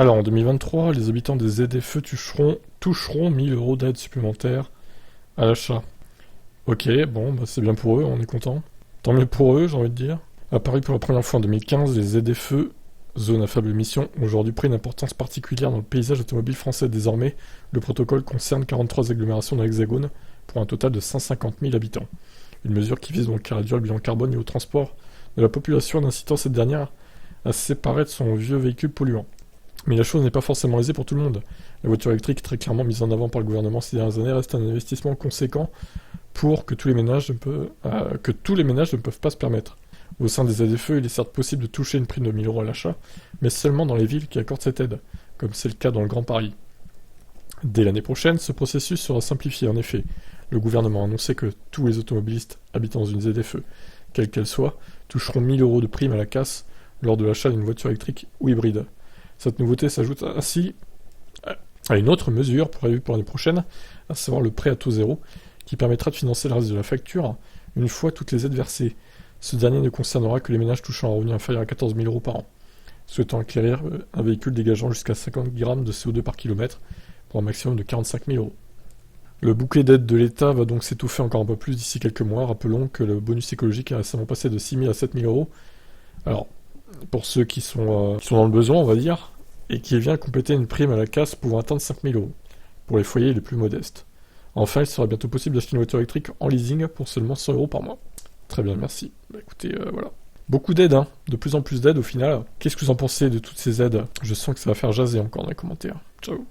Alors, en 2023, les habitants des ZFE toucheront 1000 € d'aide supplémentaire à l'achat. Ok, bon, bah c'est bien pour eux, on est content. Tant mieux pour eux, j'ai envie de dire. Apparu pour la première fois en 2015, les ZFE, zones à faible émission, ont aujourd'hui pris une importance particulière dans le paysage automobile français. Désormais, le protocole concerne 43 agglomérations dans l'Hexagone, pour un total de 150 000 habitants. Une mesure qui vise donc à réduire le bilan carbone et au transport de la population en incitant cette dernière à se séparer de son vieux véhicule polluant. Mais la chose n'est pas forcément aisée pour tout le monde. La voiture électrique, très clairement mise en avant par le gouvernement ces dernières années, reste un investissement conséquent pour que tous les ménages ne peuvent pas se permettre. Au sein des ZFE, il est certes possible de toucher une prime de 1000 € à l'achat, mais seulement dans les villes qui accordent cette aide, comme c'est le cas dans le Grand Paris. Dès l'année prochaine, ce processus sera simplifié. En effet, le gouvernement a annoncé que tous les automobilistes habitant dans une ZFE, quelle qu'elle soit, toucheront 1000 € de prime à la casse lors de l'achat d'une voiture électrique ou hybride. Cette nouveauté s'ajoute ainsi à une autre mesure prévue pour l'année prochaine, à savoir le prêt à taux zéro, qui permettra de financer le reste de la facture une fois toutes les aides versées. Ce dernier ne concernera que les ménages touchant un revenu inférieur à 14 000 € par an, souhaitant acquérir un véhicule dégageant jusqu'à 50 grammes de CO2 par kilomètre pour un maximum de 45 000 €. Le bouquet d'aide de l'État va donc s'étouffer encore un peu plus d'ici quelques mois. Rappelons que le bonus écologique est récemment passé de 6 000 à 7 000 €. Alors, pour ceux qui sont dans le besoin, on va dire, et qui vient compléter une prime à la casse pouvant atteindre 5 000 € pour les foyers les plus modestes. Enfin, il sera bientôt possible d'acheter une voiture électrique en leasing pour seulement 100 € par mois. Très bien, merci. Bah écoutez, voilà. Beaucoup d'aides, hein. De plus en plus d'aides au final. Qu'est-ce que vous en pensez de toutes ces aides? Je sens que ça va faire jaser encore dans les commentaires. Ciao.